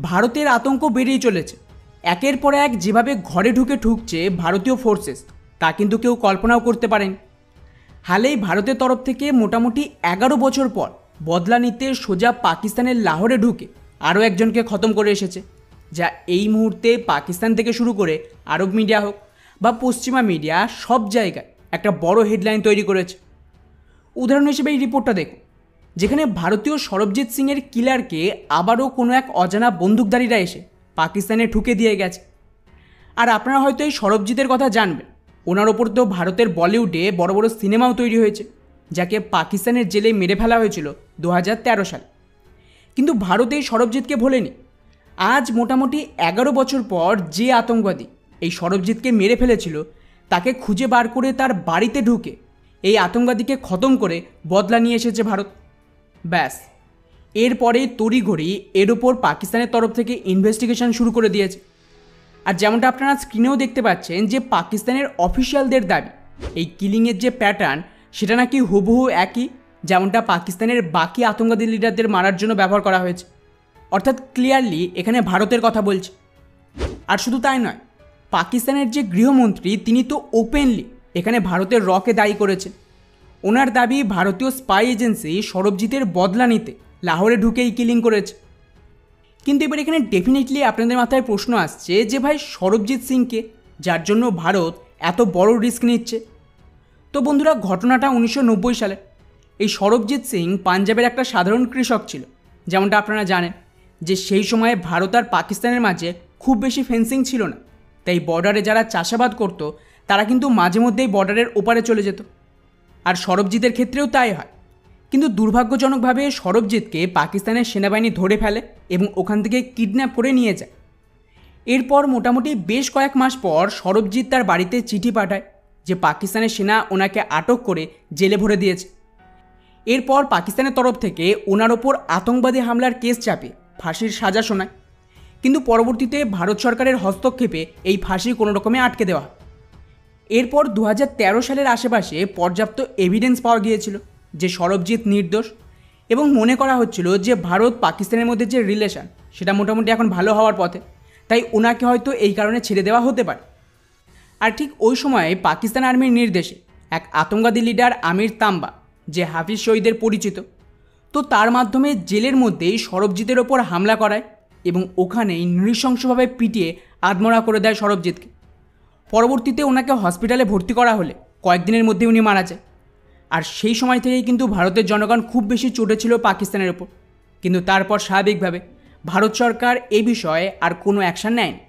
ভারতের আতঙ্ক বেড়েই চলেছে। একের পর এক যেভাবে ঘরে ঢুকে ঢুকছে ভারতীয় ফোর্সেস, তা কিন্তু কেউ কল্পনাও করতে পারেন। হালেই ভারতের তরফ থেকে মোটামুটি 11 বছর পর বদলা নিতে সোজা পাকিস্তানের লাহোরে ঢুকে আরও একজনকে খতম করে এসেছে, যা এই মুহূর্তে পাকিস্তান থেকে শুরু করে আরব মিডিয়া হোক বা পশ্চিমা মিডিয়া সব জায়গায় একটা বড় হেডলাইন তৈরি করেছে। উদাহরণ হিসেবে এই রিপোর্টটা দেখুন, যেখানে ভারতীয় সরবজিৎ সিংয়ের কিলারকে আবারও কোনো এক অজানা বন্দুকধারীরা এসে পাকিস্তানে ঠুকে দিয়ে গেছে। আর আপনারা হয়তো এই সরবজিতের কথা জানবেন, ওনার ওপর তো ভারতের বলিউডে বড় বড় সিনেমাও তৈরি হয়েছে, যাকে পাকিস্তানের জেলে মেরে ফেলা হয়েছিল 2013 সালে। কিন্তু ভারত এই সরবজিৎকে ভোলেনি। আজ মোটামুটি 11 বছর পর যে আতঙ্কবাদী এই সরবজিৎকে মেরে ফেলেছিল, তাকে খুঁজে বার করে তার বাড়িতে ঢুকে এই আতঙ্কবাদীকে খতম করে বদলা নিয়ে এসেছে ভারত। ব্যাস, এরপরে তড়িঘড়ি এর ওপর পাকিস্তানের তরফ থেকে ইনভেস্টিগেশন শুরু করে দিয়েছে। আর যেমনটা আপনারা স্ক্রিনেও দেখতে পাচ্ছেন যে পাকিস্তানের অফিসিয়ালদের দাবি এই কিলিংয়ের যে প্যাটার্ন সেটা নাকি হুবহু একই যেমনটা পাকিস্তানের বাকি আতঙ্কবাদী লিডারদের মারার জন্য ব্যবহার করা হয়েছে। অর্থাৎ ক্লিয়ারলি এখানে ভারতের কথা বলছে। আর শুধু তাই নয়, পাকিস্তানের যে গৃহমন্ত্রী তিনি তো ওপেনলি এখানে ভারতের রকে দায়ী করেছেন। ওনার দাবি ভারতীয় স্পাই এজেন্সি সরবজিতের বদলা নিতে লাহোরে ঢুকেই কিলিং করেছে। কিন্তু এবার এখানে ডেফিনেটলি আপনাদের মাথায় প্রশ্ন আসছে যে ভাই সরবজিৎ সিংকে, যার জন্য ভারত এত বড় রিস্ক নিচ্ছে। তো বন্ধুরা, ঘটনাটা 1990 সালে। এই সরবজিৎ সিং পাঞ্জাবের একটা সাধারণ কৃষক ছিল। যেমনটা আপনারা জানেন যে সেই সময়ে ভারত আর পাকিস্তানের মাঝে খুব বেশি ফেন্সিং ছিল না, তাই বর্ডারে যারা চাষাবাদ করত তারা কিন্তু মাঝে মধ্যেই বর্ডারের ওপারে চলে যেত। আর সরবজিতের ক্ষেত্রেও তাই হয়। কিন্তু দুর্ভাগ্যজনকভাবে সরবজিৎকে পাকিস্তানের সেনাবাহিনী ধরে ফেলে এবং ওখান থেকে কিডন্যাপ করে নিয়ে যায়। এরপর মোটামুটি বেশ কয়েক মাস পর সরবজিৎ তার বাড়িতে চিঠি পাঠায় যে পাকিস্তানের সেনা ওনাকে আটক করে জেলে ভরে দিয়েছে। এরপর পাকিস্তানের তরফ থেকে ওনার ওপর আতঙ্কবাদী হামলার কেস চাপিয়ে ফাঁসির সাজা শোনায়। কিন্তু পরবর্তীতে ভারত সরকারের হস্তক্ষেপে এই ফাঁসি কোনো রকমে আটকে দেওয়া হয়। এরপর 2013 সালের আশেপাশে পর্যাপ্ত এভিডেন্স পাওয়া গিয়েছিল যে সরবজিৎ নির্দোষ, এবং মনে করা হচ্ছিল যে ভারত পাকিস্তানের মধ্যে যে রিলেশন সেটা মোটামুটি এখন ভালো হওয়ার পথে, তাই ওনাকে হয়তো এই কারণে ছেড়ে দেওয়া হতে পারে। আর ঠিক ওই সময়ে পাকিস্তান আর্মির নির্দেশে এক আতঙ্কবাদী লিডার আমির তাম্বা, যে হাফিজ শহীদের পরিচিত, তো তার মাধ্যমে জেলের মধ্যেই সরবজিতের ওপর হামলা করায় এবং ওখানেই নৃশংসভাবে পিটিয়ে আধমরা করে দেয় সরবজিৎকে। পরবর্তীতে ওনাকে হসপিটালে ভর্তি করা হলে কয়েকদিনের মধ্যে উনি মারা যায়। আর সেই সময় থেকেই কিন্তু ভারতের জনগণ খুব বেশি চটেছিল পাকিস্তানের ওপর। কিন্তু তারপর স্বাভাবিকভাবে ভারত সরকার এই বিষয়ে আর কোনো অ্যাকশান নেয়নি।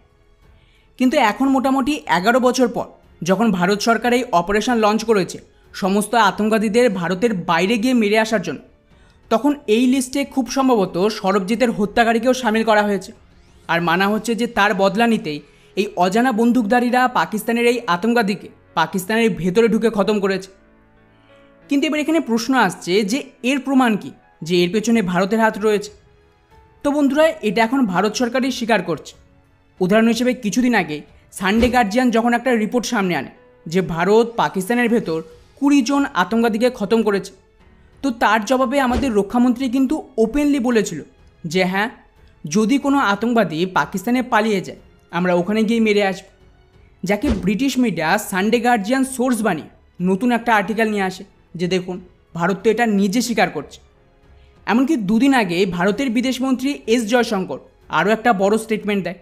কিন্তু এখন মোটামুটি 11 বছর পর যখন ভারত সরকার এই অপারেশন লঞ্চ করেছে সমস্ত আতঙ্কবাদীদের ভারতের বাইরে গিয়ে মেরে আসার জন্য, তখন এই লিস্টে খুব সম্ভবত সরবজিতের হত্যাকারীকেও সামিল করা হয়েছে। আর মানা হচ্ছে যে তার বদলা নিতেই এই অজানা বন্দুকধারীরা পাকিস্তানের এই আতঙ্কবাদীকে পাকিস্তানের ভেতরে ঢুকে খতম করেছে। কিন্তু এবার এখানে প্রশ্ন আসছে যে এর প্রমাণ কি যে এর পেছনে ভারতের হাত রয়েছে? তো বন্ধুরা, এটা এখন ভারত সরকারই স্বীকার করছে। উদাহরণ হিসেবে কিছুদিন আগে সানডে গার্জিয়ান যখন একটা রিপোর্ট সামনে আনে যে ভারত পাকিস্তানের ভেতর 20 জন আতঙ্কবাদীকে খতম করেছে, তো তার জবাবে আমাদের রক্ষামন্ত্রী কিন্তু ওপেনলি বলেছিল যে হ্যাঁ, যদি কোনো আতঙ্কবাদী পাকিস্তানে পালিয়ে যায় আমরা ওখানে গিয়ে মেরে আসব। যাকে British media Sunday guardian source বানিয়ে নতুন একটা আর্টিকেল নিয়ে আসে যে দেখুন, ভারত তো এটা নিজে স্বীকার করছে। এমনকি দুদিন আগে ভারতের বিদেশমন্ত্রী এস জয়শঙ্কর আরও একটা বড় স্টেটমেন্ট দেয়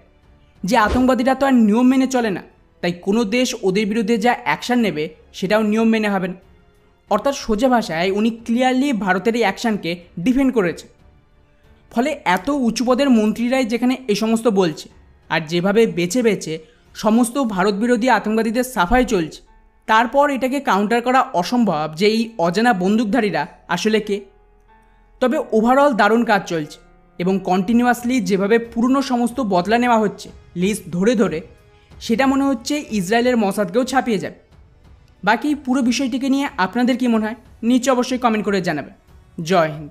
যে আতঙ্কবাদীরা তো আর নিয়ম মেনে চলে না, তাই কোনো দেশ ওদের বিরুদ্ধে যা অ্যাকশান নেবে সেটাও নিয়ম মেনে হবে না। অর্থাৎ সোজা ভাষায় উনি ক্লিয়ারলি ভারতের এই অ্যাকশানকে ডিফেন্ড করেছে। ফলে এত উঁচু পদের মন্ত্রীরাই যেখানে এই সমস্ত বলছে, আর যেভাবে বেছে বেছে সমস্ত ভারত বিরোধী আতঙ্কবাদীদের সাফাই চলছে, তারপর এটাকে কাউন্টার করা অসম্ভব যে এই অজানা বন্দুকধারীরা আসলে কে। তবে ওভারঅল দারুণ কাজ চলছে এবং কন্টিনিউয়াসলি যেভাবে পুরনো সমস্ত বদলা নেওয়া হচ্ছে লিস্ট ধরে ধরে, সেটা মনে হচ্ছে ইসরায়েলের মসাদকেও ছাপিয়ে যাবে। বাকি পুরো বিষয়টিকে নিয়ে আপনাদের কী মনে হয় নিচে অবশ্যই কমেন্ট করে জানাবেন। জয় হিন্দ।